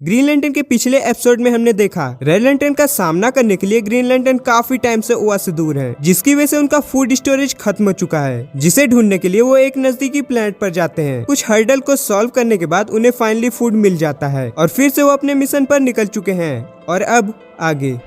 Green lantern के पिछले episode में हमने देखा रेड लैंटर्न का सामना करने के लिए ग्रीन लैंटर्न काफी टाइम से ओआ से दूर है, जिसकी वजह से उनका फूड स्टोरेज खत्म हो चुका है, जिसे ढूंढने के लिए वो एक नजदीकी प्लेनेट पर जाते हैं। कुछ हर्डल को सॉल्व करने के बाद उन्हें फाइनली फूड मिल जाता है और फिर से वो अपने मिशन पर निकल चुके हैं। और अब आगे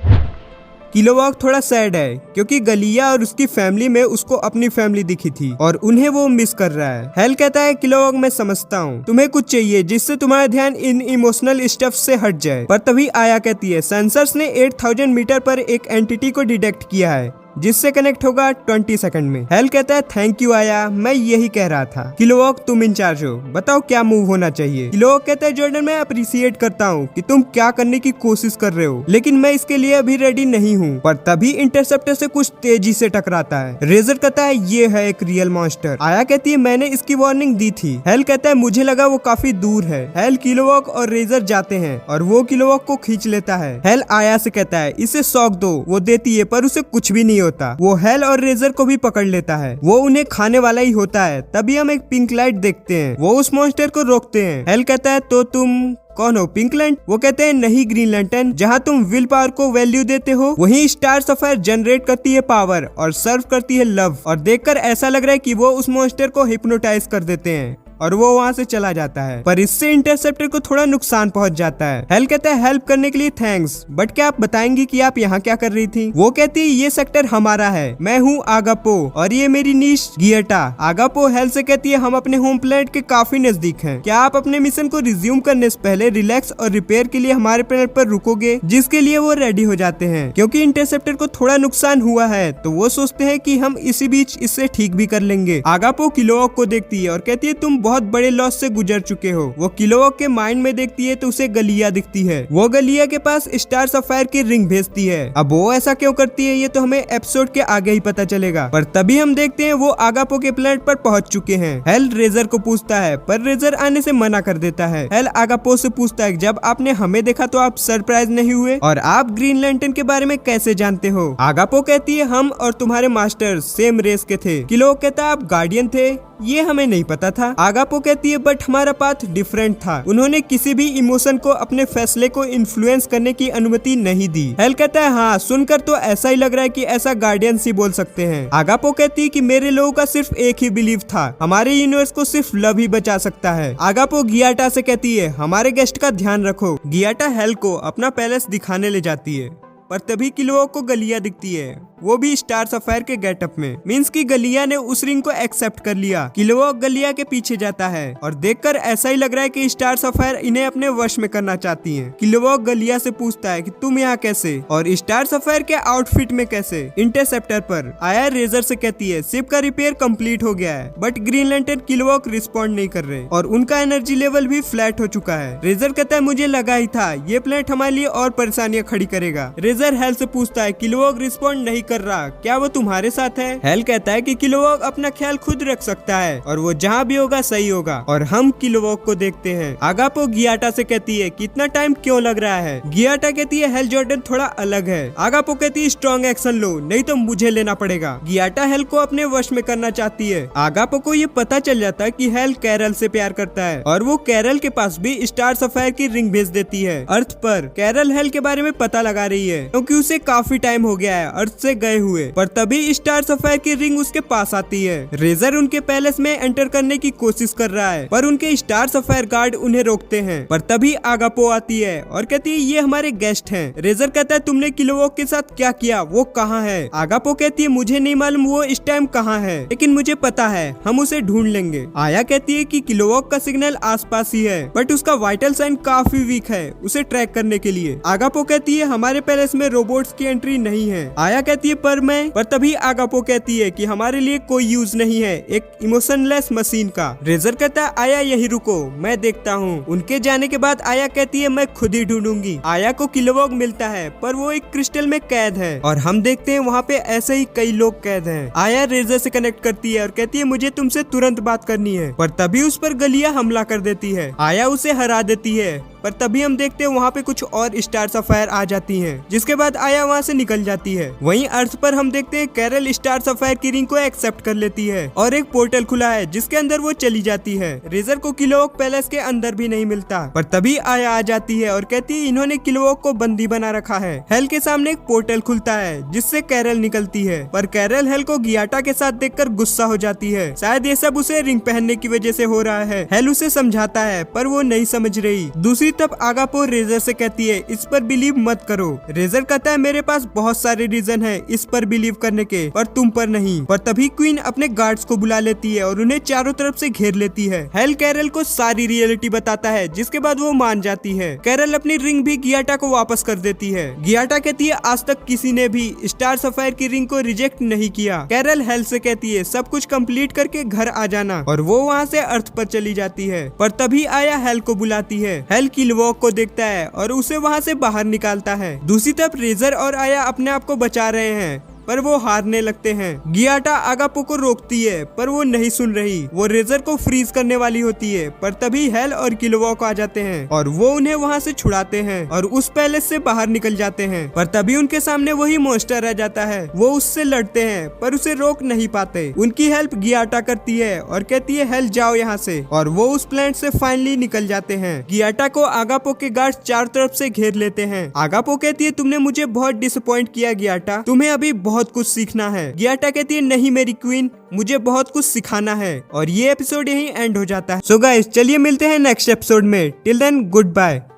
किलोवॉक थोड़ा सैड है क्योंकि गलिया और उसकी फैमिली में उसको अपनी फैमिली दिखी थी और उन्हें वो मिस कर रहा है। हेल कहता है किलोवॉक मैं समझता हूँ, तुम्हें कुछ चाहिए जिससे तुम्हारा ध्यान इन इमोशनल स्टफ से हट जाए। पर तभी आया कहती है सेंसर्स ने 8000 मीटर पर एक एंटिटी को डिटेक्ट किया है जिससे कनेक्ट होगा 20 सेकंड में। हेल कहता है थैंक यू आया, मैं यही कह रहा था। किलोवॉक तुम इंचार्ज हो, बताओ क्या मूव होना चाहिए। किलोवॉक कहता है जॉर्डन मैं अप्रिशिएट करता हूँ कि तुम क्या करने की कोशिश कर रहे हो, लेकिन मैं इसके लिए अभी रेडी नहीं हूँ। पर तभी इंटरसेप्टर से कुछ तेजी से टकराता है। रेजर कहता है ये है एक रियल मॉन्स्टर। आया कहती है मैंने इसकी वार्निंग दी थी। हेल कहता है मुझे लगा वो काफी दूर है। हेल किलोवॉक और रेजर जाते हैं और वो किलोवॉक को खींच लेता है। हेल आया से कहता है इसे शॉक दो, वो देती है पर उसे कुछ भी नहीं होता। वो हेल और रेजर को भी पकड़ लेता है, वो उन्हें खाने वाला ही होता है। तभी हम एक पिंक लाइट देखते हैं, वो उस मॉन्स्टर को रोकते हैं। हेल कहता है तो तुम कौन हो पिंक लैंड? वो कहते हैं नहीं ग्रीन लैंटर्न, जहाँ तुम विल पावर को वैल्यू देते हो वही स्टार सफायर जनरेट करती है पावर और सर्व करती है लव। और देखकर ऐसा लग रहा है कि वो उस मॉन्स्टर को हिप्नोटाइज कर देते हैं और वो वहाँ से चला जाता है। पर इससे इंटरसेप्टर को थोड़ा नुकसान पहुंच जाता है। हेल कहता है हेल्प करने के लिए थैंक्स, बट क्या आप बताएंगी कि आप यहाँ क्या कर रही थी? वो कहती है ये सेक्टर हमारा है, मैं हूँ आगापो और ये मेरी नीश गियटा। आगापो हेल से कहती है हम अपने होम प्लेनेट के काफी नजदीक हैं, क्या आप अपने मिशन को रिज्यूम करने से पहले रिलैक्स और रिपेयर के लिए हमारे प्लेनेट पर रुकोगे? जिसके लिए वो रेडी हो जाते हैं। क्योंकि इंटरसेप्टर को थोड़ा नुकसान हुआ है तो वो सोचते हैं कि हम इसी बीच इससे ठीक भी कर लेंगे। आगापो किलोवॉक को देखती है और कहती है तुम बहुत बड़े लॉस से गुजर चुके हो। वो किलोवॉक के माइंड में देखती है तो उसे गलिया दिखती है। वो गलिया के पास स्टार सफायर की रिंग भेजती है। अब वो ऐसा क्यों करती है ये तो हमें एपिसोड के आगे ही पता चलेगा। पर तभी हम देखते हैं वो आगापो के प्लेनेट पर पहुंच चुके हैं। हेल रेजर को पूछता है पर रेजर आने से मना कर देता है। हेल आगापो से पूछता है जब आपने हमें देखा तो आप सरप्राइज नहीं हुए और आप ग्रीन लैंटर्न के बारे में कैसे जानते हो? आगापो कहती है हम और तुम्हारे मास्टर सेम रेस के थे। किलोवॉक कहता है आप गार्डियन थे, ये हमें नहीं पता था। आगापो कहती है बट हमारा पाथ डिफरेंट था, उन्होंने किसी भी इमोशन को अपने फैसले को इन्फ्लुएंस करने की अनुमति नहीं दी। हेल कहता है हाँ सुनकर तो ऐसा ही लग रहा है कि ऐसा गार्डियंस ही बोल सकते हैं। आगापो कहती है कि मेरे लोगों का सिर्फ एक ही बिलीव था, हमारे यूनिवर्स को सिर्फ लव ही बचा सकता है। आगापो गियाटा से कहती है हमारे गेस्ट का ध्यान रखो। गियाटा हेल को अपना पैलेस दिखाने ले जाती है पर तभी किलोवॉक को गलिया दिखती है, वो भी स्टार सफायर के गेटअप में। मींस की गलिया ने उस रिंग को एक्सेप्ट कर लिया। किलोवॉक गलिया के पीछे जाता है और देखकर ऐसा ही लग रहा है कि स्टार सफायर इन्हें अपने वश में करना चाहती हैं। किलोवॉक गलिया से पूछता है कि तुम यहाँ कैसे और स्टार सफायर के आउटफिट में कैसे? इंटरसेप्टर पर आया रेजर से कहती है शिप का रिपेयर कंप्लीट हो गया है बट ग्रीन लैंटर्न किलोवॉक रिस्पॉन्ड नहीं कर रहे और उनका एनर्जी लेवल भी फ्लैट हो चुका है। रेजर कहता है मुझे लगा ही था ये प्लेनेट हमारे लिए और परेशानियां खड़ी करेगा। रेजर हेल से पूछता है किलोवॉक रिस्पॉन्ड नहीं कर रहा, क्या वो तुम्हारे साथ है? हेल कहता है कि किलोवॉक अपना ख्याल खुद रख सकता है और वो जहाँ भी होगा सही होगा। और हम किलोवॉक को देखते हैं। आगापो गियाटा से कहती है कितना टाइम क्यों लग रहा है? गियाटा कहती है हेल जॉर्डन थोड़ा अलग है। आगापो कहती है स्ट्रॉन्ग एक्शन लो नहीं तो मुझे लेना पड़ेगा। गियाटा हेल को अपने वश में करना चाहती है। आगापो को ये पता चल जाता है कि हेल कैरल से प्यार करता है और वो कैरल के पास भी स्टार सफायर की रिंग भेज देती है अर्थ पर। कैरल हेल के बारे में पता लगा रही है क्योंकि उसे काफी टाइम हो गया है अर्थ से गए हुए। पर तभी स्टार सफायर की रिंग उसके पास आती है। रेजर उनके पैलेस में एंटर करने की कोशिश कर रहा है पर उनके स्टार सफायर गार्ड उन्हें रोकते हैं। पर तभी आगापो आती है और कहती है ये हमारे गेस्ट हैं। रेजर कहता है तुमने किलोवॉक के साथ क्या किया, वो कहाँ है? आगापो कहती है मुझे नहीं मालूम वो इस टाइम कहाँ है, लेकिन मुझे पता है हम उसे ढूंढ लेंगे। आया कहती है कि किलोवॉक का सिग्नल आसपास ही है बट उसका वाइटल साइन काफी वीक है उसे ट्रैक करने के लिए। आगापो कहती है हमारे पैलेस में रोबोट्स की एंट्री नहीं है। आया कहती है पर तभी आगापो कहती है कि हमारे लिए कोई यूज नहीं है एक इमोशनलेस मशीन का। रेजर कहता है आया यही रुको मैं देखता हूँ। उनके जाने के बाद आया कहती है मैं खुद ही ढूंढूंगी। आया को किलोवॉक मिलता है पर वो एक क्रिस्टल में कैद है और हम देखते हैं वहाँ पे ऐसे ही कई लोग कैद हैं। आया रेजर से कनेक्ट करती है और कहती है मुझे तुमसे तुरंत बात करनी है। पर तभी उस पर गलिया हमला कर देती है। आया उसे हरा देती है पर तभी हम देखते हैं वहाँ पे कुछ और स्टार सफायर आ जाती हैं, जिसके बाद आया वहाँ से निकल जाती है। वहीं अर्थ पर हम देखते हैं कैरल स्टार सफायर की रिंग को एक्सेप्ट कर लेती है और एक पोर्टल खुला है जिसके अंदर वो चली जाती है। रेजर को किलोवॉक पैलेस के अंदर भी नहीं मिलता, पर तभी आया आ जाती है और कहती है इन्होंने किलोवॉक को बंदी बना रखा है। हेल के सामने एक पोर्टल खुलता है जिससे कैरल निकलती है, पर कैरल हेल को गियाटा के साथ देखकर गुस्सा हो जाती है। शायद ये सब उसे रिंग पहनने की वजह से हो रहा है। हेल उसे समझाता है पर वो नहीं समझ रही। दूसरी तरफ आगापो रेजर से कहती है इस पर बिलीव मत करो। रेजर कहता है मेरे पास बहुत सारे रीजन है इस पर बिलीव करने के, पर तुम पर नहीं। पर तभी क्वीन अपने गार्ड्स को बुला लेती है और उन्हें चारों तरफ से घेर लेती है। हेल कैरल को सारी रियलिटी बताता है जिसके बाद वो मान जाती है। कैरल अपनी रिंग भी गियाटा को वापस कर देती है। गियाटा कहती है आज तक किसी ने भी स्टार सफायर की रिंग को रिजेक्ट नहीं किया। कैरल हेल से कहती है सब कुछ कंप्लीट करके घर आ जाना, और वो वहाँ से अर्थ पर चली जाती है। पर तभी आया हेल को बुलाती है। हेल किलोवॉक को देखता है और उसे वहाँ से बाहर निकालता है। दूसरी तरफ रेजर और आया अपने आप को बचा रहे हैं, पर वो हारने लगते हैं। गियाटा आगापो को रोकती है पर वो नहीं सुन रही। वो रेजर को फ्रीज करने वाली होती है, पर तभी हेल और किलोवॉक आ जाते हैं और वो उन्हें वहाँ से छुड़ाते हैं और उस पैलेस से बाहर निकल जाते हैं। पर तभी उनके सामने वही मॉन्स्टर रह जाता है। वो उससे लड़ते हैं पर उसे रोक नहीं पाते। उनकी हेल्प गियाटा करती है और कहती है हेल जाओ यहाँ से, और वो उस प्लेनेट से फाइनली निकल जाते हैं। गियाटा को आगापो के गार्ड्स चारों तरफ से घेर लेते हैं। आगापो कहती है तुमने मुझे बहुत डिसअपॉइंट किया गियाटा, तुम्हें अभी बहुत कुछ सीखना है। गियाटा कहती है नहीं मेरी क्वीन, मुझे बहुत कुछ सिखाना है। और ये एपिसोड यहीं एंड हो जाता है। सो गाइस चलिए मिलते हैं नेक्स्ट एपिसोड में। Till then good bye.